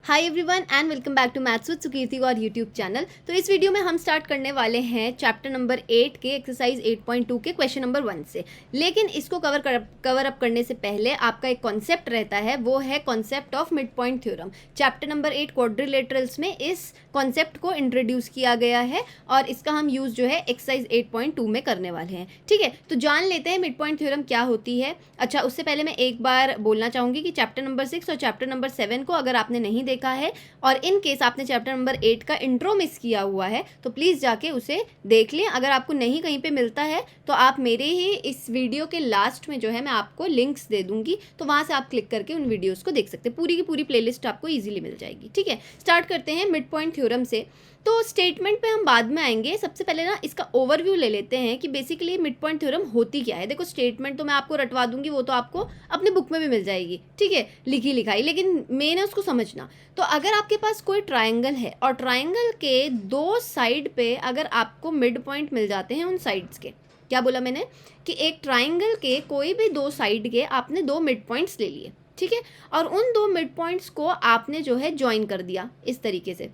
Hi everyone and welcome back to maths with Sukirti और YouTube channel. तो इस video में हम स्टार्ट करने वाले हैं चैप्टर नंबर 8 के एक्सरसाइज 8.2 के क्वेश्चन नंबर 1 से। लेकिन इसको कवर अप करने से पहले आपका एक कॉन्सेप्ट रहता है, वो है concept of mid point theorem. Chapter number 8 quadrilaterals में इस कॉन्सेप्ट को इंट्रोड्यूस किया गया है और इसका हम यूज़ जो है एक्सरसाइज 8.2 में करने वाले हैं। ठीक है, तो जान लेते हैं मिड पॉइंट थ्योरम क्या होती है। अच्छा, उससे पहले मैं एक बार बोलना चाहूँगी कि चैप्टर नंबर 6 और चैप्टर नंबर 7 को अगर आपने नहीं देखा है और इन केस आपने चैप्टर नंबर 8 का इंट्रो मिस किया हुआ है तो प्लीज़ जाके उसे देख लें। अगर आपको नहीं कहीं पे मिलता है तो आप मेरे ही इस वीडियो के लास्ट में जो है मैं आपको लिंक्स दे दूंगी, तो वहाँ से आप क्लिक करके उन वीडियोस को देख सकते हैं। पूरी की पूरी प्लेलिस्ट आपको इजीली मिल जाएगी। ठीक है, स्टार्ट करते हैं मिड पॉइंट थ्योरम से। तो स्टेटमेंट पे हम बाद में आएंगे, सबसे पहले ना इसका ओवरव्यू ले लेते हैं कि बेसिकली मिड पॉइंट थ्योरम होती क्या है। देखो, स्टेटमेंट तो मैं आपको रटवा दूंगी, वो तो आपको अपने बुक में भी मिल जाएगी, ठीक है, लिखी लिखाई, लेकिन मेन है उसको समझना। तो अगर आपके पास कोई ट्राइंगल है और ट्राइंगल के दो साइड पे अगर आपको मिड पॉइंट मिल जाते हैं, उन साइड्स के, क्या बोला मैंने कि एक ट्राइंगल के कोई भी दो साइड के आपने दो मिड पॉइंट्स ले लिए, ठीक है, और उन दो मिड पॉइंट्स को आपने जो है ज्वाइन कर दिया इस तरीके से।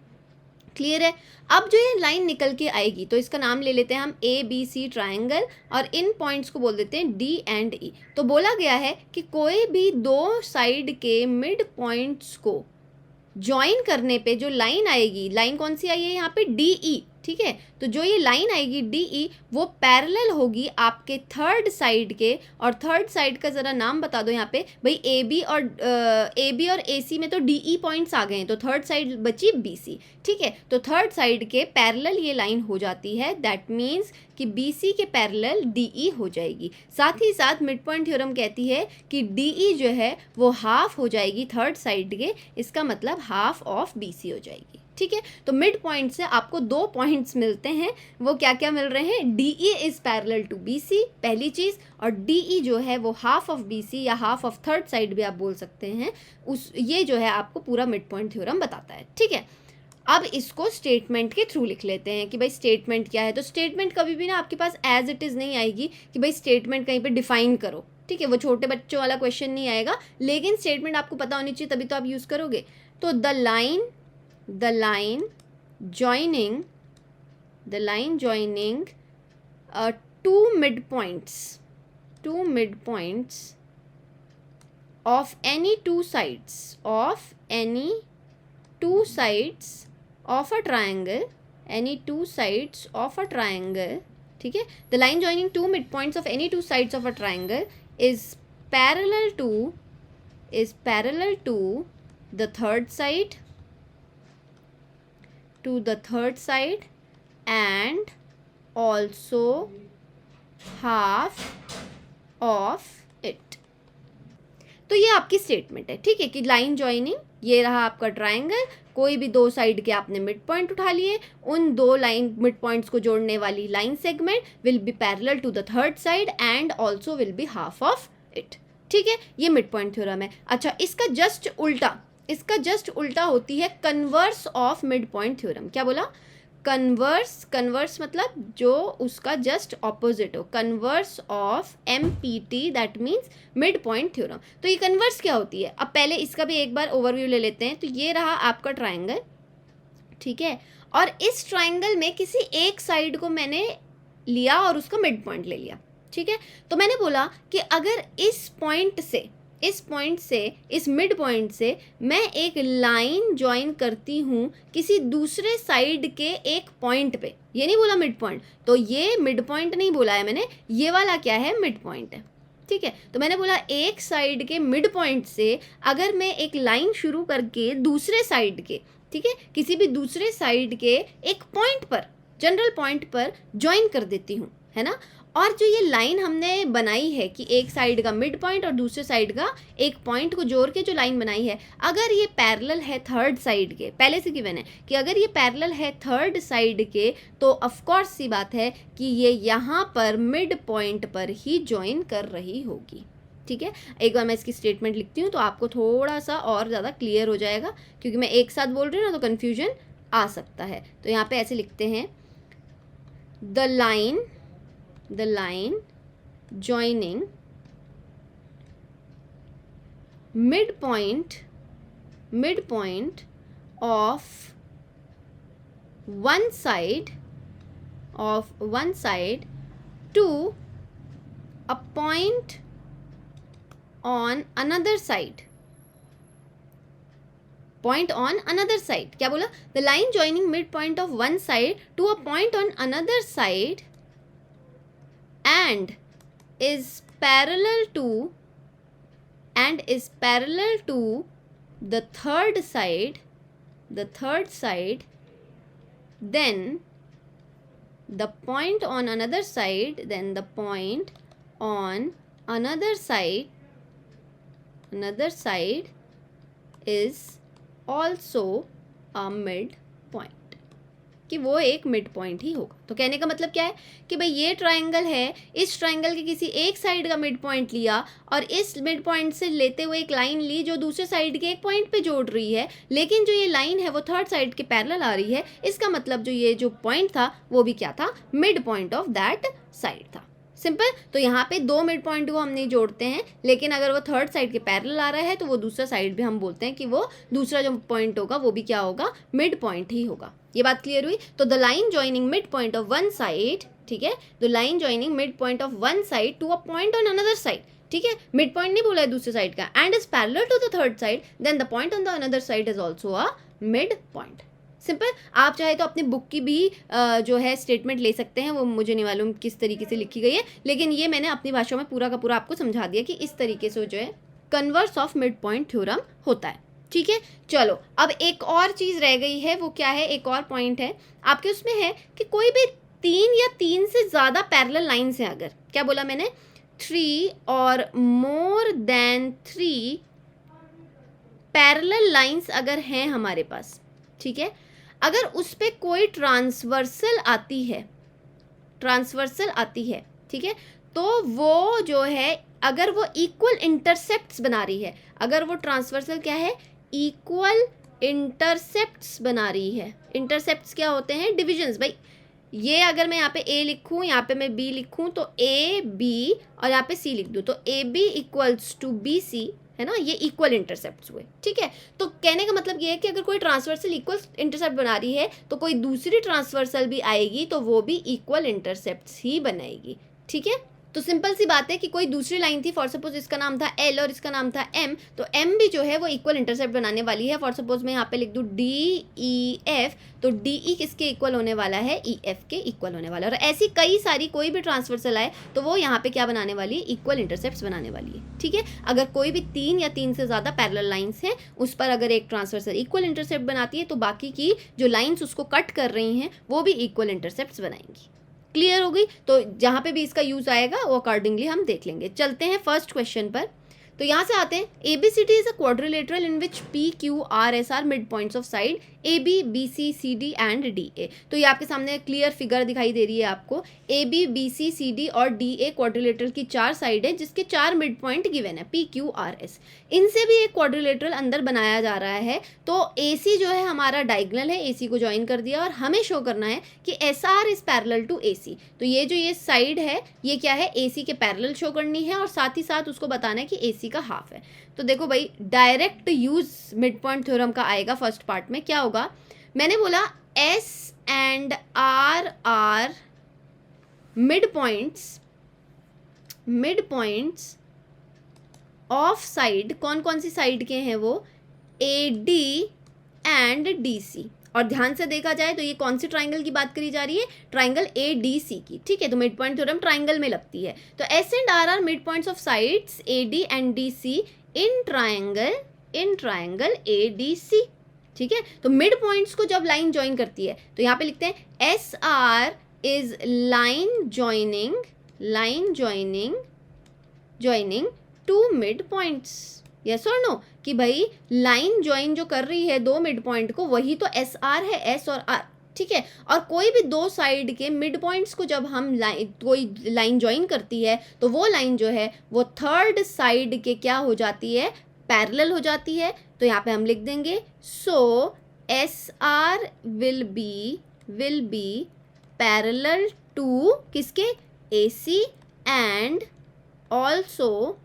क्लियर है? अब जो ये लाइन निकल के आएगी तो इसका नाम ले लेते हैं हम ABC ट्राइंगल और इन पॉइंट्स को बोल देते हैं D एंड E। तो बोला गया है कि कोई भी दो साइड के मिड पॉइंट्स को ज्वाइन करने पे जो लाइन आएगी, लाइन कौन सी आई है यहाँ पे, DE, ठीक है। तो जो ये लाइन आएगी DE वो पैरेलल होगी आपके थर्ड साइड के, और थर्ड साइड का ज़रा नाम बता दो यहाँ पे भाई। AB और AC में तो DE पॉइंट्स आ गए हैं, तो थर्ड साइड बची BC, ठीक है। तो थर्ड साइड के पैरेलल ये लाइन हो जाती है, दैट मीन्स कि BC के पैरेलल DE हो जाएगी। साथ ही साथ मिड पॉइंट थ्योरम कहती है कि DE जो है वो हाफ हो जाएगी थर्ड साइड के, इसका मतलब हाफ ऑफ BC हो जाएगी, ठीक है। तो मिड पॉइंट से आपको दो पॉइंट्स मिलते हैं, वो क्या क्या मिल रहे हैं, DE is parallel to BC, पहली चीज, और DE जो है वो हाफ ऑफ BC या हाफ ऑफ थर्ड साइड भी आप बोल सकते हैं, उस ये जो है आपको पूरा मिड पॉइंट थ्योरम बताता है, ठीक है। अब इसको स्टेटमेंट के थ्रू लिख लेते हैं कि भाई स्टेटमेंट क्या है। तो स्टेटमेंट कभी भी ना आपके पास एज इट इज़ नहीं आएगी कि भाई स्टेटमेंट कहीं पे डिफाइन करो, ठीक है, वो छोटे बच्चों वाला क्वेश्चन नहीं आएगा, लेकिन स्टेटमेंट आपको पता होनी चाहिए तभी तो आप यूज़ करोगे। तो the line joining two midpoints of any two sides of a triangle, ठीक है। The line joining two midpoints of any two sides of a triangle is parallel to the third side and also half of it। तो ये आपकी statement है, ठीक है, कि line joining, ये रहा आपका ट्राइंगल, कोई भी दो साइड के आपने मिड पॉइंट उठा लिए, उन दो लाइन मिड पॉइंट्स को जोड़ने वाली line segment will be parallel to the third side and also will be half of it, ठीक है। ये मिड पॉइंट थ्योरम है। अच्छा, इसका जस्ट उल्टा होती है converse of mid point theorem. क्या बोला? कन्वर्स मतलब जो उसका जस्ट ऑपोजिट हो, converse of MPT, that means mid point theorem. तो ये कन्वर्स क्या होती है, अब पहले इसका भी एक बार ओवरव्यू ले लेते हैं। तो ये रहा आपका ट्राइंगल, ठीक है, और इस ट्राइंगल में किसी एक साइड को मैंने लिया और उसका मिड पॉइंट ले लिया, ठीक है। तो मैंने बोला कि अगर इस मिड पॉइंट से मैं एक लाइन ज्वाइन करती हूँ किसी दूसरे साइड के एक पॉइंट पे, ये नहीं बोला मिड पॉइंट, तो ये मिड पॉइंट नहीं बोला है मैंने, ये वाला क्या है, मिड पॉइंट है, ठीक है। तो मैंने बोला एक साइड के मिड पॉइंट से अगर मैं एक लाइन शुरू करके दूसरे साइड के, ठीक है, किसी भी दूसरे साइड के एक पॉइंट पर, जनरल पॉइंट पर ज्वाइन कर देती हूँ, है ना। और जो ये लाइन हमने बनाई है कि एक साइड का मिड पॉइंट और दूसरे साइड का एक पॉइंट को जोड़ के जो लाइन बनाई है, अगर ये पैरेलल है थर्ड साइड के, पहले से गिवन है कि अगर ये पैरेलल है थर्ड साइड के, तो ऑफ कोर्स सी बात है कि ये यहाँ पर मिड पॉइंट पर ही ज्वाइन कर रही होगी, ठीक है। एक बार मैं इसकी स्टेटमेंट लिखती हूँ तो आपको थोड़ा सा और ज़्यादा क्लियर हो जाएगा, क्योंकि मैं एक साथ बोल रही हूँ ना तो कन्फ्यूजन आ सकता है। तो यहाँ पे ऐसे लिखते हैं, the line joining midpoint of one side to a point on another side. Point on another side. क्या बोला? The line joining midpoint of one side to a point on another side and is parallel to the third side, then the point on another side, another side is also a mid point, कि वो एक mid point ही होगा. तो कहने का मतलब क्या है कि भाई ये ट्रायंगल है, इस ट्रायंगल के किसी एक साइड का मिड पॉइंट लिया और इस मिड पॉइंट से लेते हुए एक लाइन ली जो दूसरे साइड के एक पॉइंट पे जोड़ रही है, लेकिन जो ये लाइन है वो थर्ड साइड के पैरेलल आ रही है. इसका मतलब जो ये जो पॉइंट था वो भी क्या था? Mid point of that side था. सिंपल. तो यहाँ पे दो मिड पॉइंट को हम नहीं जोड़ते हैं, लेकिन अगर वो थर्ड साइड के पैरेलल आ रहा है तो वो दूसरा साइड भी हम बोलते हैं कि वो दूसरा जो पॉइंट होगा वो भी क्या होगा? मिड पॉइंट ही होगा. ये बात क्लियर हुई? तो the line joining mid point of one side, ठीक है, the line joining mid point of one side to a point on another side, ठीक है, मिड पॉइंट नहीं बोला है दूसरे साइड का, and is parallel to the third side, then the point on the another side is also a mid point. Simple. आप चाहे तो अपनी बुक की भी जो है स्टेटमेंट ले सकते हैं, वो मुझे नहीं मालूम किस तरीके से लिखी गई है, लेकिन ये मैंने अपनी भाषा में पूरा का पूरा आपको समझा दिया कि इस तरीके से जो है converse of mid point theorem होता है. ठीक है. चलो अब एक और चीज़ रह गई है, वो क्या है? एक और पॉइंट है आपके उसमें है कि कोई भी तीन या तीन से ज़्यादा पैरेलल लाइन्स हैं, अगर क्या बोला मैंने? 3 और मोर देन 3 पैरेलल लाइन्स अगर हैं हमारे पास, ठीक है, अगर उस पर कोई ट्रांसवर्सल आती है, ठीक है, तो वो जो है अगर वो इक्वल इंटरसेप्ट्स बना रही है, अगर वो ट्रांसवर्सल क्या है? इक्वल इंटरसेप्ट्स बना रही है. इंटरसेप्ट्स क्या होते हैं? डिविजन्स. भाई ये अगर मैं यहाँ पे A लिखूँ, यहाँ पे मैं B लिखूँ, तो A B और यहाँ पे C लिख दूँ, तो AB इक्वल्स टू BC है ना, ये इक्वल इंटरसेप्ट्स हुए. ठीक है. तो कहने का मतलब ये है कि अगर कोई ट्रांसवर्सल इक्वल इंटरसेप्ट बना रही है तो कोई दूसरी ट्रांसवर्सल भी आएगी तो वो भी इक्वल इंटरसेप्ट्स ही बनाएगी. ठीक है. तो सिंपल सी बात है कि कोई दूसरी लाइन थी, फॉर सपोज इसका नाम था L और इसका नाम था M, तो M भी जो है वो इक्वल इंटरसेप्ट बनाने वाली है. फॉर सपोज मैं यहाँ पे लिख दूँ DEF, तो DE किसके इक्वल होने वाला है? EF के इक्वल होने वाला है. और ऐसी कई सारी कोई भी ट्रांसवर्सल आए तो वो यहाँ पे क्या बनाने वाली है? इक्वल इंटरसेप्ट्स बनाने वाली है. ठीक है. अगर कोई भी 3 या 3 से ज़्यादा पैरेलल लाइन्स हैं, उस पर अगर एक ट्रांसवर्सल इक्वल इंटरसेप्ट बनाती है तो बाकी की जो लाइन्स उसको कट कर रही हैं वो भी इक्वल इंटरसेप्ट्स बनाएंगी. क्लियर हो गई? तो जहाँ पे भी इसका यूज़ आएगा वो अकॉर्डिंगली हम देख लेंगे. चलते हैं फर्स्ट क्वेश्चन पर. तो यहाँ से आते हैं. ABCD is a quadrilateral in which PQRS are mid points of side AB BC CD and DA. तो ये आपके सामने क्लियर फिगर दिखाई दे रही है आपको. AB BC CD और DA क्वाड्रिलेटरल की 4 साइड है जिसके 4 मिड पॉइंट गिवन है PQRS. इनसे भी एक क्वाड्रिलेटरल अंदर बनाया जा रहा है. तो AC जो है हमारा डायगोनल है, AC को ज्वाइन कर दिया और हमें शो करना है कि SR is parallel to AC. तो ये जो ये साइड है ये क्या है? AC के पैरेलल शो करनी है और साथ ही साथ उसको बताना है कि AC का हाफ है. तो देखो भाई direct use mid point theorem का आएगा फर्स्ट पार्ट में. क्या होगा? मैंने बोला S and R are mid points of side. कौन कौन सी साइड के हैं वो? AD and DC. और ध्यान से देखा जाए तो ये कौन सी ट्राइंगल की बात करी जा रही है? ट्राइंगल ADC की. ठीक है. तो मिड पॉइंट थ्योरम ट्राइंगल में लगती है. तो S and R are mid points of sides AD and DC in triangle ADC. ठीक है. तो मिड पॉइंट्स को जब लाइन ज्वाइन करती है तो यहाँ पे लिखते हैं SR is line joining two mid points. Yes और नो? कि भाई लाइन ज्वाइन जो कर रही है दो मिड पॉइंट को वही तो SR है, S और R. ठीक है. और कोई भी दो साइड के मिड पॉइंट्स को जब हम कोई लाइन ज्वाइन करती है तो वो लाइन जो है वो थर्ड साइड के क्या हो जाती है? पैरेलल हो जाती है. तो यहाँ पे हम लिख देंगे so SR will be parallel to किसके? AC and also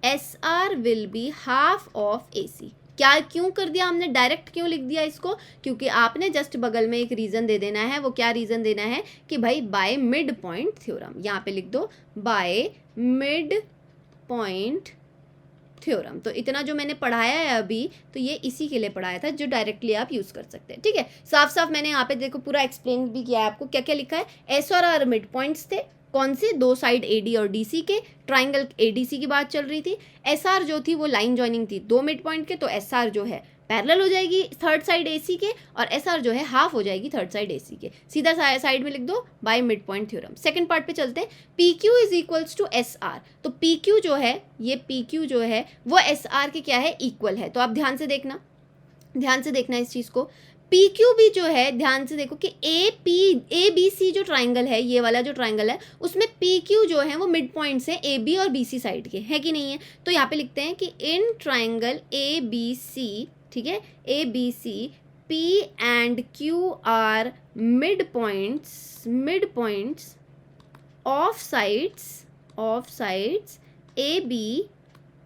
SR will be half of AC. क्या क्यों कर दिया हमने, डायरेक्ट क्यों लिख दिया इसको, क्योंकि आपने जस्ट बगल में एक रीज़न दे देना है। वो क्या रीज़न देना है कि भाई बाय मिड पॉइंट थ्योरम, यहाँ पे लिख दो बाय मिड पॉइंट थ्योरम। तो इतना जो मैंने पढ़ाया है अभी, तो ये इसी के लिए पढ़ाया था जो डायरेक्टली आप यूज़ कर सकते हैं। ठीक है, साफ साफ मैंने यहाँ पे देखो पूरा एक्सप्लेन भी किया है आपको, क्या क्या लिखा है। एस और आर मिड पॉइंट्स थे, कौन से, दो साइड एडी और डीसी के, ट्राइंगल एडीसी की बात चल रही थी। एसआर जो थी वो लाइन जॉइनिंग थी दो मिड पॉइंट के, तो एसआर जो है पैरेलल हो जाएगी थर्ड साइड एसी के, और एसआर जो है हाफ हो जाएगी थर्ड साइड एसी के। सीधा साइड में लिख दो by mid point theorem. Second part पे चलते हैं, P Q is equals to S R. तो पी क्यू जो है, ये पी क्यू जो है वो एस आर के क्या है, इक्वल है। तो आप ध्यान से देखना इस चीज़ को। पी क्यू भी जो है, ध्यान से देखो कि ए बी सी जो ट्राइंगल है, ये वाला जो ट्राइंगल है, उसमें पी क्यू जो है वो मिड पॉइंट्स हैं ए बी और बी सी साइड के, है कि नहीं है। तो यहाँ पे लिखते हैं कि in triangle A B C, ठीक है, A B C, P and Q are mid points of sides A B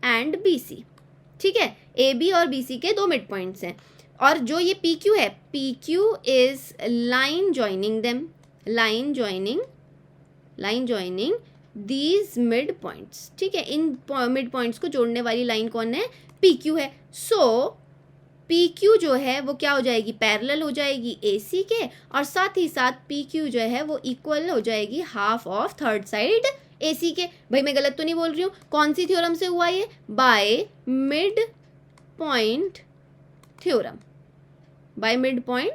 and B C. ठीक है, ए बी और बी सी के दो मिड पॉइंट्स हैं। और जो ये पी क्यू है, P Q is line joining these mid points. ठीक है, इन मिड पॉइंट्स को जोड़ने वाली लाइन कौन है, पी क्यू है। सो पी क्यू जो है वो क्या हो जाएगी, पैरेलल हो जाएगी ए सी के, और साथ ही साथ पी क्यू जो है वो इक्वल हो जाएगी half of third side A C के। भाई मैं गलत तो नहीं बोल रही हूँ, कौन सी थ्योरम से हुआ ये, bye mid point theorem, bye mid point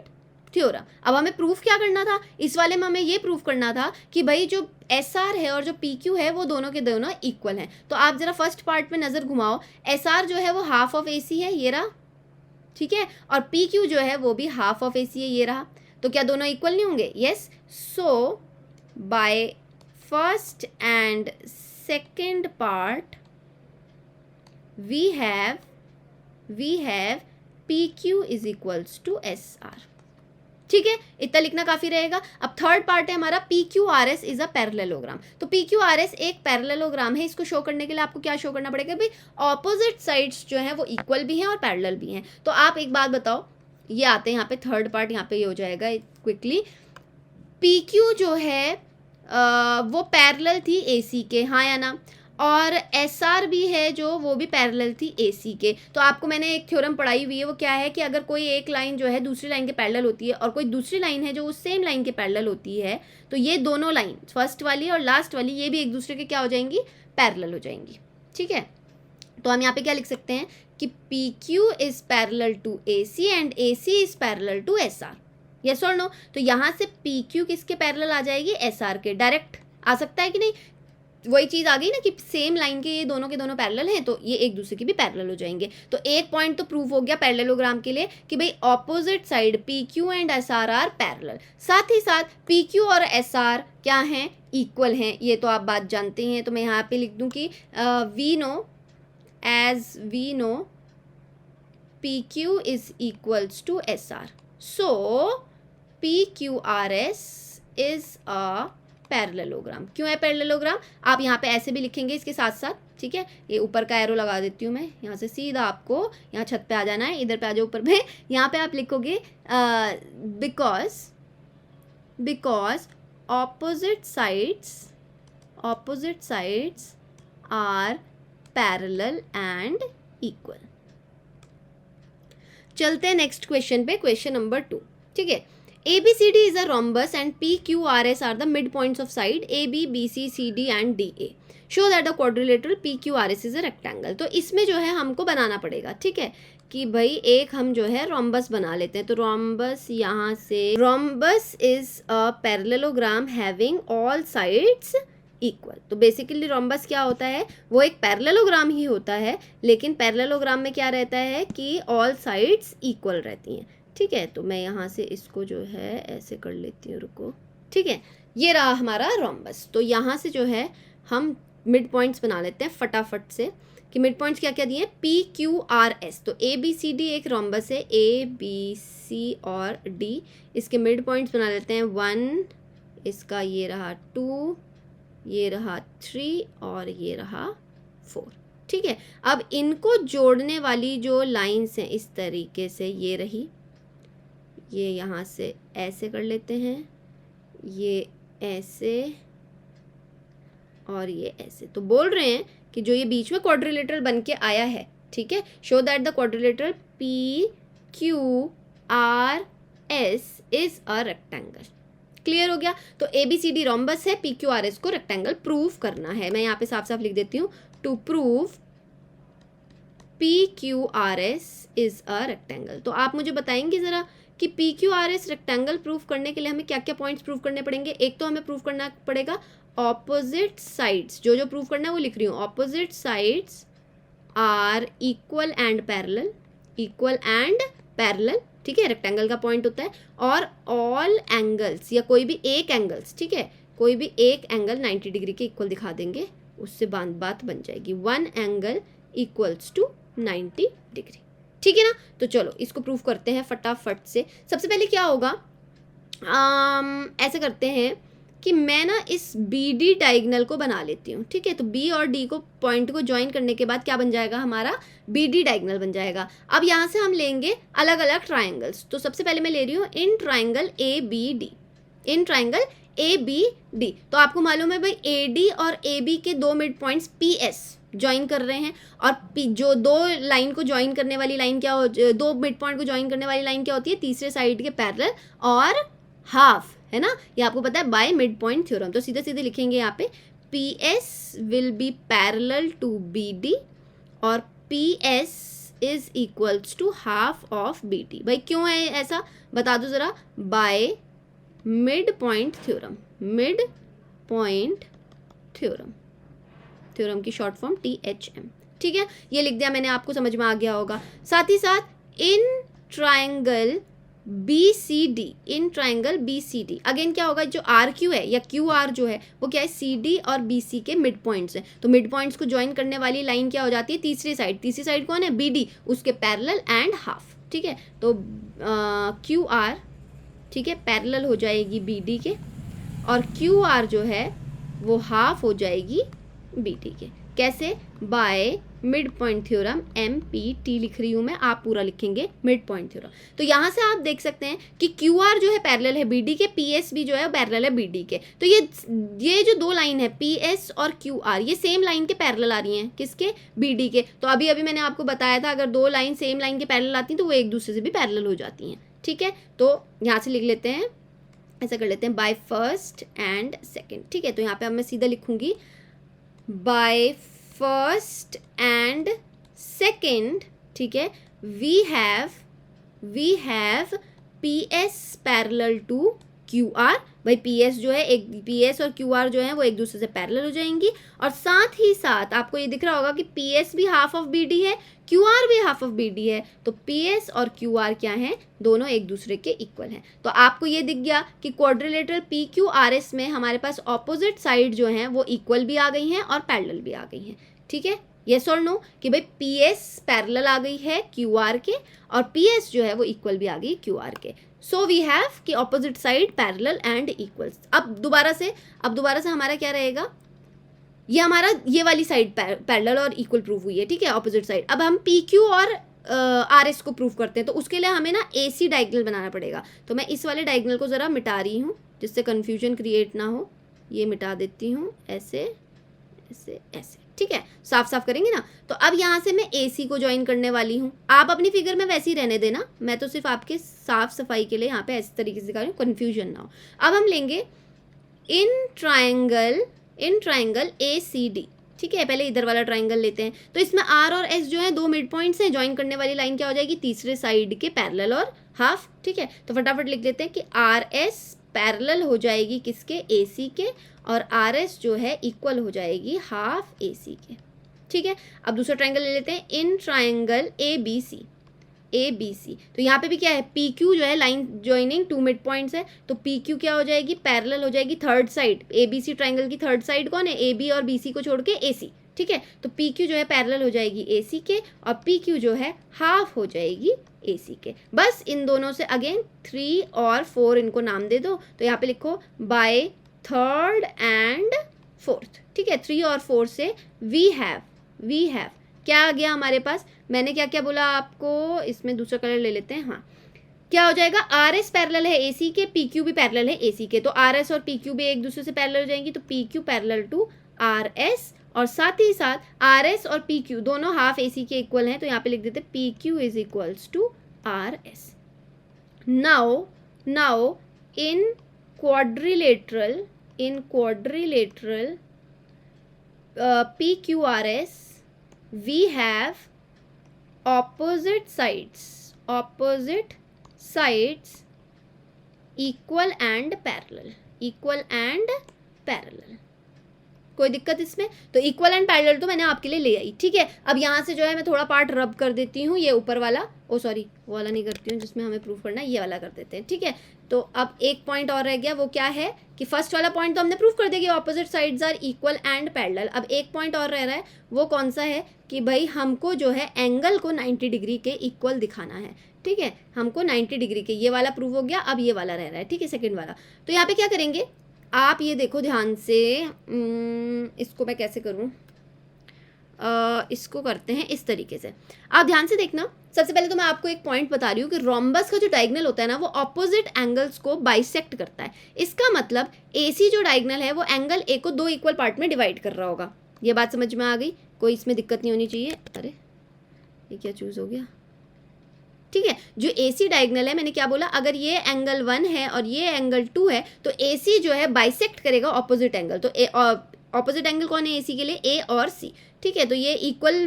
theorem. अब हमें प्रूफ क्या करना था, इस वाले में हमें ये प्रूफ करना था कि भाई जो एस आर है और जो पी क्यू है वो दोनों के दोनों इक्वल हैं। तो आप जरा फर्स्ट पार्ट में नज़र घुमाओ, एस आर जो है वो हाफ ऑफ ए सी है, ये रहा, ठीक है, और पी क्यू जो है वो भी हाफ ऑफ ए सी है, ये रहा। तो क्या दोनों इक्वल नहीं होंगे, yes. So by first and second part we have P Q is equals to S R. ठीक है, इतना लिखना काफी रहेगा। अब थर्ड पार्ट है हमारा, P Q R S is a parallelogram. तो पी क्यू आर एस एक पैरेललोग्राम है। इसको शो करने के लिए आपको क्या शो करना पड़ेगा, भाई ऑपोजिट साइड्स जो हैं वो इक्वल भी हैं और पैरेलल भी हैं। तो आप एक बात बताओ, ये आते हैं यहाँ पे थर्ड पार्ट, यहाँ पे ये हो जाएगा क्विकली। पी क्यू जो है वो पैरेलल थी ए सी के, हाँ या ना, और एस आर भी है जो वो भी पैरेलल थी ए सी के। तो आपको मैंने एक थ्योरम पढ़ाई हुई है, वो क्या है कि अगर कोई एक लाइन जो है दूसरी लाइन के पैरेलल होती है और कोई दूसरी लाइन है जो उस सेम लाइन के पैरेलल होती है, तो ये दोनों लाइन, फर्स्ट वाली और लास्ट वाली, ये भी एक दूसरे के क्या हो जाएंगी, पैरेलल हो जाएंगी। ठीक है, तो हम यहाँ पे क्या लिख सकते हैं कि P Q is parallel to A C and A C is parallel to S R, yes और नो। तो यहाँ से पी क्यू किसके पैरेलल आ जाएगी, एस आर के, डायरेक्ट आ सकता है कि नहीं। वही चीज़ आ गई ना कि सेम लाइन के ये दोनों के दोनों पैरेलल हैं, तो ये एक दूसरे के भी पैरेलल हो जाएंगे। तो एक पॉइंट तो प्रूव हो गया पैरेललोग्राम के लिए कि भाई opposite side P Q and S R parallel. साथ ही साथ पी क्यू और एस आर क्या हैं, इक्वल हैं। ये तो आप बात जानते हैं। तो मैं यहाँ पे लिख दूँ कि we know P Q is equals to S R, so P Q R S is a parallelogram. क्यों है पैरेललोग्राम, आप यहाँ पे ऐसे भी लिखेंगे इसके साथ साथ। ठीक है, ये ऊपर का एरो लगा देती हूँ मैं, यहाँ से सीधा आपको यहाँ छत पे आ जाना है, इधर पे आ जाओ ऊपर पे। यहाँ पे आप लिखोगे because opposite sides are parallel and equal. चलते हैं नेक्स्ट क्वेश्चन पे, क्वेश्चन नंबर 2। ठीक है, ABCD is a rhombus and PQRS are the midpoints of side AB, BC, CD and DA. Show that the quadrilateral PQRS is a rectangle. तो इसमें जो है हमको बनाना पड़ेगा, ठीक है, कि भाई एक हम जो है रोम्बस बना लेते हैं। तो रोम्बस यहाँ से, rhombus is a parallelogram having all sides equal. तो बेसिकली रोम्बस क्या होता है, वो एक पैरेललोग्राम ही होता है, लेकिन पैरेललोग्राम में क्या रहता है कि ऑल साइड्स इक्वल रहती हैं। ठीक है, तो मैं यहाँ से इसको जो है ऐसे कर लेती हूँ, रुको। ठीक है, ये रहा हमारा रोम्बस। तो यहाँ से जो है हम मिड पॉइंट्स बना लेते हैं फटाफट से, कि मिड पॉइंट्स क्या क्या दिए, पी क्यू आर एस। तो ए बी सी डी एक रोम्बस है, ए बी सी और डी, इसके मिड पॉइंट्स बना लेते हैं 1, इसका ये रहा 2, ये रहा 3 और ये रहा 4। ठीक है। अब इनको जोड़ने वाली जो लाइंस हैं इस तरीके से, ये रही, ये यहाँ से ऐसे कर लेते हैं, ये ऐसे और ये ऐसे। तो बोल रहे हैं कि जो ये बीच में क्वाड्रिलेटरल बन के आया है, ठीक है, show that the quadrilateral PQRS is a rectangle. Clear हो गया। तो ABCD रोम्बस है, PQRS को रेक्टेंगल प्रूव करना है। मैं यहाँ पे साफ साफ लिख देती हूँ, to prove PQRS is a rectangle. तो आप मुझे बताएंगे जरा कि PQRS रेक्टेंगल प्रूव करने के लिए हमें क्या क्या पॉइंट्स प्रूव करने पड़ेंगे। एक तो हमें प्रूव करना पड़ेगा ऑपोजिट साइड्स, जो जो प्रूव करना है वो लिख रही हूँ, opposite sides are equal and parallel, equal and parallel, ठीक है, रेक्टेंगल का पॉइंट होता है। और ऑल एंगल्स, या कोई भी एक एंगल्स, ठीक है, कोई भी एक एंगल 90 डिग्री के इक्वल दिखा देंगे, उससे बात बन जाएगी, one angle equals to 90 degree, ठीक है ना। तो चलो इसको प्रूव करते हैं फटाफट से। सबसे पहले क्या होगा, ऐसे करते हैं कि मैं ना इस BD डायगोनल को बना लेती हूँ, ठीक है। तो B और D को पॉइंट को ज्वाइन करने के बाद क्या बन जाएगा, हमारा BD डायगोनल बन जाएगा। अब यहाँ से हम लेंगे अलग अलग ट्राइंगल्स। तो सबसे पहले मैं ले रही हूँ in triangle ABD, in triangle ABD। तो आपको मालूम है भाई AD और AB के दो मिड पॉइंट्स PS ज्वाइन कर रहे हैं, और जो दो लाइन को ज्वाइन करने वाली लाइन क्या हो, दो मिड पॉइंट को ज्वाइन करने वाली लाइन क्या होती है, तीसरे साइड के पैरेलल और हाफ, है ना। ये आपको पता है बाय मिड पॉइंट थ्योरम। तो सीधे सीधे लिखेंगे यहाँ पे PS will be parallel to BD और PS is equals to half of BD। भाई क्यों है ऐसा, बता दो जरा। By mid point theorem, mid point theorem, theorem की शॉर्ट फॉर्म THM, ठीक है। ये लिख दिया मैंने, आपको समझ में आ गया होगा। साथ ही साथ in triangle BCD, in triangle BCD again क्या होगा, जो RQ है या QR जो है वो क्या है, CD और BC के मिड पॉइंट्स हैं। तो मिड पॉइंट्स को ज्वाइन करने वाली लाइन क्या हो जाती है, तीसरी साइड, तीसरी साइड कौन है, BD, उसके पैरेलल एंड हाफ, ठीक है। तो QR, ठीक है, पैरेलल हो जाएगी BD के, और QR जो है वो हाफ हो जाएगी BD के। कैसे, bye mid point theorem, MPT लिख रही हूँ मैं, आप पूरा लिखेंगे मिड पॉइंट थ्योरम। तो यहाँ से आप देख सकते हैं कि QR जो है पैरेलल है BD के, PS भी जो है पैरेलल है BD के। तो ये जो दो लाइन है PS और QR, ये सेम लाइन के पैरेलल आ रही हैं, किसके, BD के। तो अभी अभी मैंने आपको बताया था, अगर दो लाइन सेम लाइन के पैरेलल आती हैं तो वो एक दूसरे से भी पैरेलल हो जाती हैं, ठीक है। तो यहाँ से लिख लेते हैं, ऐसा कर लेते हैं, बाय फर्स्ट एंड सेकेंड, ठीक है। तो यहाँ पे अब मैं सीधा लिखूंगी बाय फर्स्ट एंड सेकेंड, ठीक है, we have PS parallel to QR। भाई PS जो है, एक PS और QR जो है वो एक दूसरे से पैरेलल हो जाएंगी। और साथ ही साथ आपको ये दिख रहा होगा कि PS भी हाफ ऑफ BD है, QR भी हाफ ऑफ BD है। तो PS और QR क्या हैं, दोनों एक दूसरे के इक्वल हैं। तो आपको ये दिख गया कि क्वाड्रिलेटरल PQRS में हमारे पास ऑपोजिट साइड जो हैं वो इक्वल भी आ गई हैं और पैरेलल भी आ गई हैं, ठीक है। यस और नो, कि भाई PS पैरेलल आ गई है QR के, और PS जो है वो इक्वल भी आ गई QR के। सो वी हैव कि opposite side parallel and equals. अब दोबारा से हमारा क्या रहेगा, ये हमारा ये वाली साइड पैरेलल और इक्वल प्रूव हुई है, ठीक है, ऑपोजिट साइड। अब हम PQ और RS को प्रूव करते हैं, तो उसके लिए हमें ना AC डायगोनल बनाना पड़ेगा। तो मैं इस वाले डायगोनल को ज़रा मिटा रही हूँ जिससे कन्फ्यूजन क्रिएट ना हो। ये मिटा देती हूँ, ऐसे ऐसे ऐसे, ठीक है, साफ साफ करेंगे ना। तो अब यहाँ से मैं AC को ज्वाइन करने वाली हूँ। आप अपनी फिगर में वैसे ही रहने देना, मैं तो सिर्फ आपके साफ सफाई के लिए यहाँ पे इस तरीके से दिखा रही हूँ, कन्फ्यूजन ना हो। अब हम लेंगे इन ट्राइंगल ACD, ठीक है। पहले इधर वाला ट्राइंगल लेते हैं। तो इसमें R और S जो है दो मिड पॉइंट्स हैं, ज्वाइन करने वाली लाइन क्या हो जाएगी, तीसरे साइड के पैरेलल और हाफ, ठीक है। तो फटाफट लिख लेते हैं कि RS पैरेलल हो जाएगी किसके, AC के, और RS जो है इक्वल हो जाएगी हाफ AC के, ठीक है। अब दूसरा ट्राइंगल ले लेते हैं, इन ट्राइंगल ABC। तो यहाँ पे भी क्या है, PQ जो है line joining two mid points है, तो PQ क्या हो जाएगी, पैरेलल हो जाएगी थर्ड साइड। ABC ट्राइंगल की थर्ड साइड कौन है, AB और BC को छोड़ के AC, ठीक है। तो PQ जो है पैरेलल हो जाएगी AC के, और PQ जो है हाफ हो जाएगी AC के। बस इन दोनों से अगेन 3 और 4 इनको नाम दे दो। तो यहाँ पे लिखो बाय थर्ड एंड फोर्थ, ठीक है। 3 और 4 से वी हैव क्या आ गया हमारे पास, मैंने क्या क्या बोला आपको, इसमें दूसरा कलर ले लेते हैं, हाँ क्या हो जाएगा, आर एस पैरेलल है ए सी के, पी क्यू भी पैरेलल है ए सी के, तो आर एस और पी क्यू भी एक दूसरे से पैरेलल हो जाएंगी, तो P Q parallel to R S, और साथ ही साथ आर एस और पी क्यू दोनों हाफ ए सी के इक्वल हैं, तो यहाँ पे लिख देते P Q is equals to R S. Now in quadrilateral PQRS we have opposite sides equal and parallel. कोई दिक्कत इसमें, तो इक्वल एंड पैरेलल तो मैंने आपके लिए ले आई, ठीक है. अब यहाँ से जो है मैं थोड़ा पार्ट रब कर देती हूँ, ये ऊपर वाला, वो वाला नहीं करती हूँ जिसमें हमें प्रूफ करना है, ये वाला कर देते हैं, ठीक है. तो अब एक पॉइंट और रह गया, वो क्या है कि फर्स्ट वाला पॉइंट तो हमने प्रूफ कर दिया कि opposite sides are equal and parallel. अब एक पॉइंट और रह रहा है, वो कौन सा है कि भाई हमको जो है एंगल को 90 डिग्री के इक्वल दिखाना है, ठीक है. हमको 90 डिग्री के, ये वाला प्रूफ हो गया, अब ये वाला रह रहा है, ठीक है, सेकेंड वाला. तो यहाँ पे क्या करेंगे आप, ये देखो ध्यान से, इसको मैं कैसे करूँ, इसको करते हैं इस तरीके से. आप ध्यान से देखना, सबसे पहले तो मैं आपको एक पॉइंट बता रही हूँ कि रोम्बस का जो डायगोनल होता है ना, वो ऑपोजिट एंगल्स को बाइसेक्ट करता है. इसका मतलब AC जो डायगोनल है वो एंगल A को 2 इक्वल पार्ट में डिवाइड कर रहा होगा. ये बात समझ में आ गई, कोई इसमें दिक्कत नहीं होनी चाहिए. अरे ये क्या चूज हो गया, ठीक है. जो AC डायगोनल है, मैंने क्या बोला, अगर ये एंगल 1 है और ये एंगल 2 है, तो AC जो है बाइसेक्ट करेगा ऑपोजिट एंगल. तो ऑपोजिट एंगल कौन है AC के लिए, A और C, ठीक है. तो ये इक्वल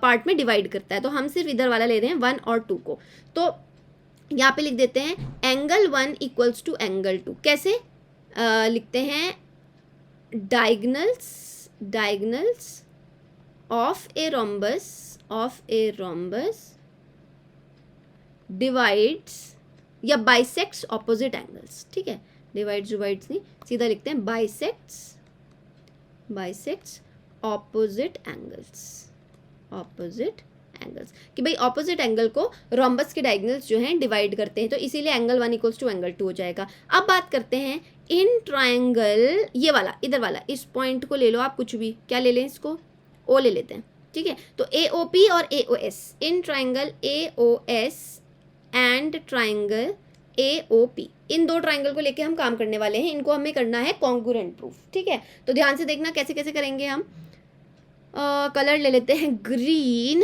पार्ट में डिवाइड करता है, तो हम सिर्फ इधर वाला ले रहे हैं 1 और 2 को. तो यहाँ पे लिख देते हैं एंगल 1 इक्वल्स टू एंगल 2. कैसे लिखते हैं, diagonals of a rhombus divides या बाइसेक्ट्स ऑपोजिट एंगल्स, ठीक है. डिवाइड्स नहीं, सीधा लिखते हैं बाइसेक्ट्स ऑपोजिट एंगल्स कि भाई ऑपोजिट एंगल को रोम्बस के डायगोनल्स जो हैं डिवाइड करते हैं, तो इसीलिए एंगल 1 इक्वल्स टू एंगल 2 हो जाएगा. अब बात करते हैं इन ट्रायंगल, ये वाला इधर वाला, इस पॉइंट को ले लो आप, कुछ भी, क्या ले लें इसको, O ले लेते हैं, ठीक है. तो AOP और AOS, in triangle AOS and triangle AOP, in 2 triangle को लेके हम काम करने वाले हैं. इनको हमें करना है कॉन्ग्रुएंट प्रूफ, ठीक है. तो ध्यान से देखना कैसे कैसे करेंगे हम. कलर ले लेते हैं ग्रीन.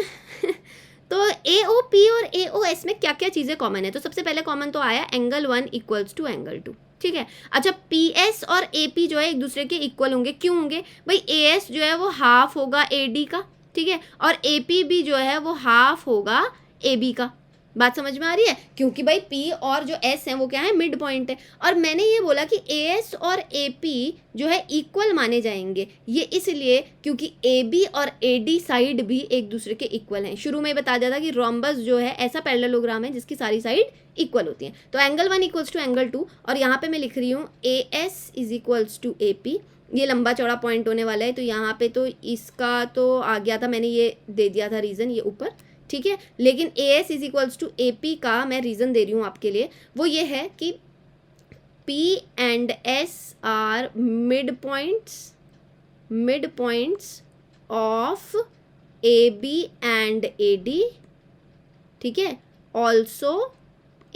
तो AOP और AOS में क्या क्या चीज़ें कॉमन है, तो सबसे पहले कॉमन तो आया एंगल 1 इक्वल्स टू एंगल 2, ठीक है. अच्छा, PS और AP जो है एक दूसरे के इक्वल होंगे, क्यों होंगे भाई, AS जो है वो हाफ होगा AD का, ठीक है, और AP भी जो है वो हाफ होगा AB का. बात समझ में आ रही है, क्योंकि भाई P और जो S है वो क्या है, मिड पॉइंट है. और मैंने ये बोला कि AS और AP जो है इक्वल माने जाएंगे, ये इसलिए क्योंकि AB और AD साइड भी एक दूसरे के इक्वल हैं. शुरू में बता दिया था कि रोम्बस जो है ऐसा पैरेललोग्राम है जिसकी सारी साइड इक्वल होती हैं. तो एंगल 1 इक्वल्स टू एंगल 2, और यहाँ पे मैं लिख रही हूँ AS is equals to AP. ये लंबा चौड़ा पॉइंट होने वाला है, तो यहाँ पे तो इसका तो आ गया था, मैंने ये दे दिया था रीज़न ये ऊपर, ठीक है. लेकिन AS is equals to AP का मैं रीज़न दे रही हूँ आपके लिए, वो ये है कि P and S are mid points of AB and AD, ठीक है. Also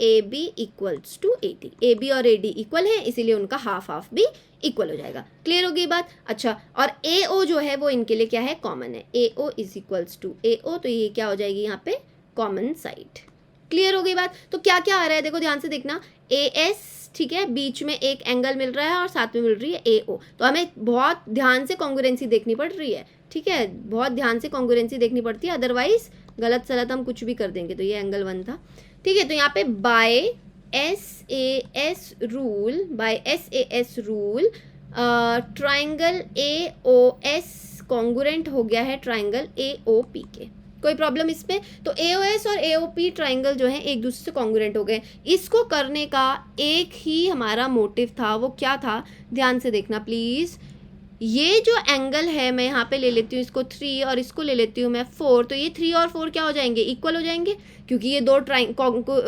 AB equals to AD, AB और AD इक्वल है, इसीलिए उनका हाफ भी इक्वल हो जाएगा. क्लियर हो गई बात. अच्छा, और AO जो है वो इनके लिए क्या है, कॉमन है. AO is equals to AO, तो ये क्या हो जाएगी यहाँ पे, कॉमन साइड. क्लियर हो गई बात. तो क्या क्या आ रहा है, देखो ध्यान से देखना, AS, ठीक है, बीच में एक एंगल मिल रहा है और साथ में मिल रही है AO. तो हमें बहुत ध्यान से कॉन्ग्रुएंसी देखनी पड़ रही है, ठीक है, बहुत ध्यान से कॉन्ग्रुएंसी देखनी पड़ती है, अदरवाइज गलत सलत हम कुछ भी कर देंगे. तो ये एंगल 1 था, ठीक है. तो यहाँ पे by SAS rule triangle AOS congruent हो गया है ट्राइंगल AOP के. कोई प्रॉब्लम इसमें, तो AOS और AOP ट्राइंगल जो है एक दूसरे से कॉन्ग्रुएंट हो गए. इसको करने का एक ही हमारा मोटिव था, वो क्या था, ध्यान से देखना प्लीज़. ये जो एंगल है, मैं यहाँ पे ले लेती हूँ इसको 3 और इसको ले लेती हूँ मैं 4, तो ये 3 और 4 क्या हो जाएंगे, इक्वल हो जाएंगे, क्योंकि ये 2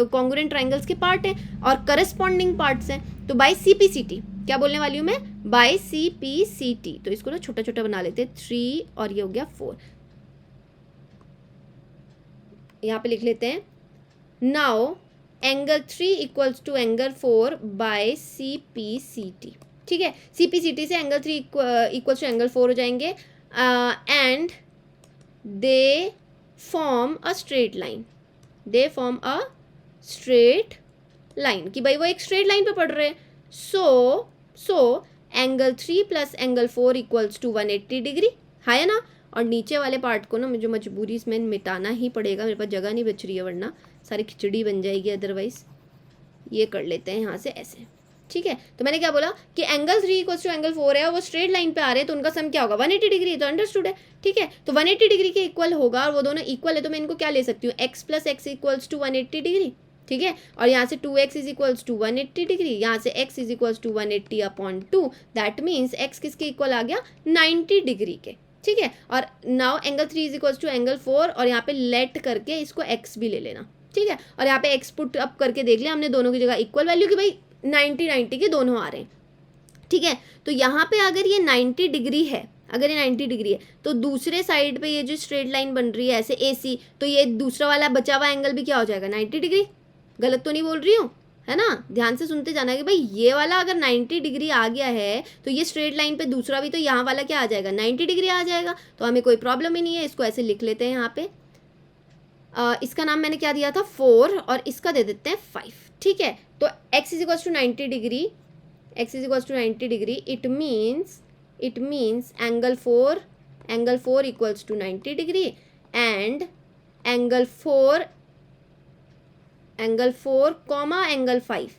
कॉन्ग्रुएंट ट्राइंगल्स के पार्ट हैं और करस्पॉन्डिंग पार्ट्स हैं. तो बाय CPCT, क्या बोलने वाली हूँ मैं, बाय CPCT. तो इसको ना छोटा छोटा बना लेते हैं, 3 और ये हो गया 4. यहाँ पे लिख लेते हैं, now angle 3 equals to angle 4 by CPCT। ठीक है, CPCT से एंगल 3 इक्वल्स टू एंगल 4 हो जाएंगे, and they form a straight line, they form a straight line, कि भाई वो एक स्ट्रेट लाइन पे पढ़ रहे हैं। So angle 3 plus angle 4 equals to 180 degree है ना। और नीचे वाले पार्ट को ना मुझे मजबूरी इसमें मिटाना ही पड़ेगा, मेरे पास जगह नहीं बच रही है वरना सारी खिचड़ी बन जाएगी अदरवाइज। ये कर लेते हैं यहाँ से ऐसे। ठीक है, तो मैंने क्या बोला कि एंगल 3 इक्वल्स टू एंगल 4 है और वो स्ट्रेट लाइन पे आ रहे हैं, तो उनका सम क्या होगा 180 डिग्री, तो अंडरस्टूड है। ठीक है, तो 180 डिग्री के इक्वल होगा और वो दोनों इक्वल है, तो मैं इनको क्या ले सकती हूँ, x plus x equals to 180 degree. ठीक है, और यहाँ से 2x is equals to 180 degree, यहाँ से x is equals to 180/2, that means x किसके इक्वल आ गया 90 डिग्री के। ठीक है, और now angle 3 is equals to angle 4, और यहाँ पे लेट करके इसको x भी ले लेना। ठीक है, और यहाँ पे x पुट अप करके देख लिया हमने दोनों की जगह इक्वल वैल्यू कि भाई 90 के दोनों आ रहे हैं। ठीक है, तो यहाँ पे अगर ये 90 डिग्री है, अगर ये 90 डिग्री है, तो दूसरे साइड पे ये जो स्ट्रेट लाइन बन रही है ऐसे AC, तो ये दूसरा वाला बचा हुआ एंगल भी क्या हो जाएगा 90 डिग्री। गलत तो नहीं बोल रही हूँ, है ना, ध्यान से सुनते जाना कि भाई ये वाला अगर 90 डिग्री आ गया है तो ये स्ट्रेट लाइन पे दूसरा भी, तो यहाँ वाला क्या आ जाएगा 90 डिग्री आ जाएगा, तो हमें कोई प्रॉब्लम ही नहीं है। इसको ऐसे लिख लेते हैं यहाँ पे, इसका नाम मैंने क्या दिया था 4 और इसका दे देते हैं 5। ठीक है, तो x is equals to 90 degree, x is equals to 90 degree, it means angle 4 equals to 90 degree and angle 4 comma angle 5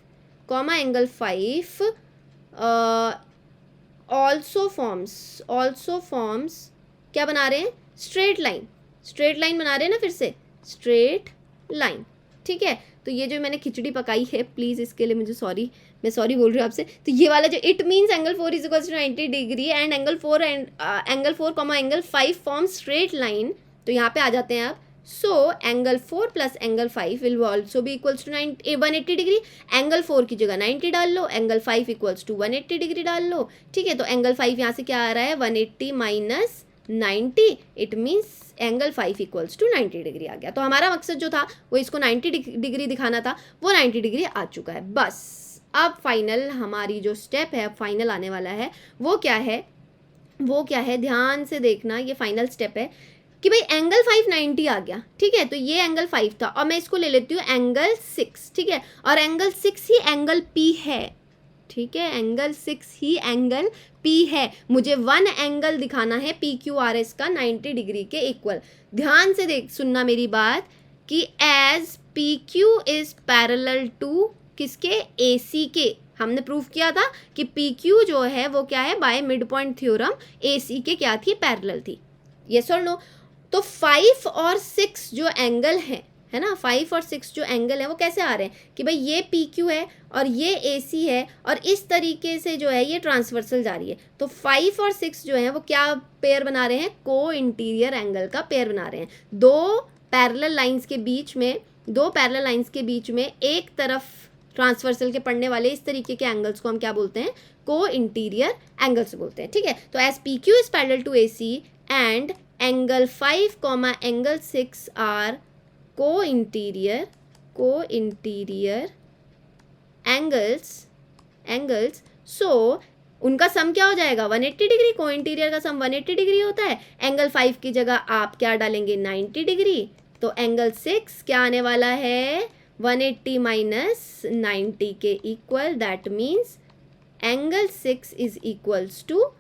also forms क्या बना रहे हैं स्ट्रेट लाइन बना रहे हैं ना, फिर से स्ट्रेट लाइन। ठीक है, तो ये जो मैंने खिचड़ी पकाई है प्लीज़ इसके लिए मुझे सॉरी, मैं सॉरी बोल रही हूँ आपसे। तो ये वाला जो it means angle 4 is equals to 90 degree and angle 4 comma angle 5 form straight line, तो यहाँ पे आ जाते हैं आप। So angle 4 plus angle 5 will also भी इक्वल्स टू 180 डिग्री। एंगल 4 की जगह 90 डाल लो, एंगल 5 इक्वल्स टू 180 डिग्री डाल लो। ठीक है, तो एंगल 5 यहाँ से क्या आ रहा है 180 minus 90, it means angle 5 equals to 90 degree आ गया। तो हमारा मकसद जो था वो इसको 90 डिग्री दिखाना था, वो 90 डिग्री आ चुका है। बस अब फाइनल हमारी जो स्टेप है, फाइनल आने वाला है, वो क्या है ध्यान से देखना। ये फाइनल स्टेप है कि भाई एंगल 5 90 आ गया। ठीक है, तो ये एंगल 5 था और मैं इसको ले लेती हूँ एंगल 6। ठीक है, और एंगल 6 ही एंगल P है। ठीक है, एंगल 6 ही एंगल P है। मुझे वन एंगल दिखाना है PQRS का 90 डिग्री के इक्वल। ध्यान से सुनना मेरी बात कि as PQ is parallel to किसके AC के, हमने प्रूव किया था कि PQ जो है वो क्या है bye mid point theorem AC के क्या थी पैरेलल थी। यस और नो। तो 5 और 6 जो एंगल है ना, 5 और 6 जो एंगल है वो कैसे आ रहे हैं कि भाई ये PQ है और ये AC है और इस तरीके से जो है ये ट्रांसवर्सल जा रही है। तो 5 और 6 जो है वो क्या पेयर बना रहे हैं, को इंटीरियर एंगल का पेयर बना रहे हैं। दो पैरेलल लाइंस के बीच में एक तरफ ट्रांसवर्सल के पड़ने वाले इस तरीके के एंगल्स को हम क्या बोलते हैं, को इंटीरियर एंगल्स बोलते हैं। ठीक है, तो as PQ is parallel to AC and angle 5 comma angle 6 are co-interior angles, so उनका सम क्या हो जाएगा 180 डिग्री। को इंटीरियर का सम 180 डिग्री होता है। एंगल 5 की जगह आप क्या डालेंगे 90 डिग्री, तो एंगल 6 क्या आने वाला है 180 माइनस 90 के equal, that means angle 6 is equals to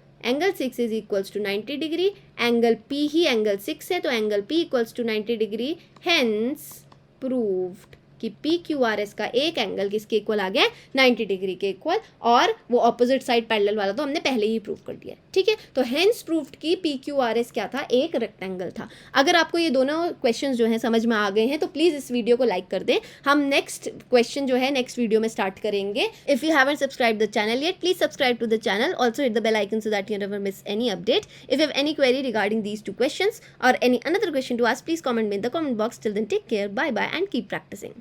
90 degree. Angle P ही एंगल 6 है, तो angle P equals to 90 degree. Hence proved कि PQRS का एक एंगल किसके इक्वल आ गया 90 डिग्री के इक्वल, और वो ऑपोजिट साइड पैरेलल वाला तो हमने पहले ही प्रूव कर दिया। ठीक है, तो हेंस प्रूव्ड कि PQRS क्या था, एक रेक्टेंगल था। अगर आपको ये दोनों क्वेश्चंस जो हैं समझ में आ गए हैं तो प्लीज़ इस वीडियो को लाइक कर दें। हम नेक्स्ट क्वेश्चन जो है नेक्स्ट वीडियो में स्टार्ट करेंगे। If you haven't subscribe the channel yet, please subscribe to the channel, also hit the bell icon so that you never miss any update. If you have any query regarding these 2 questions or any another question to ask, please comment me in the comment box. Till then, take care, bye bye and keep practicing.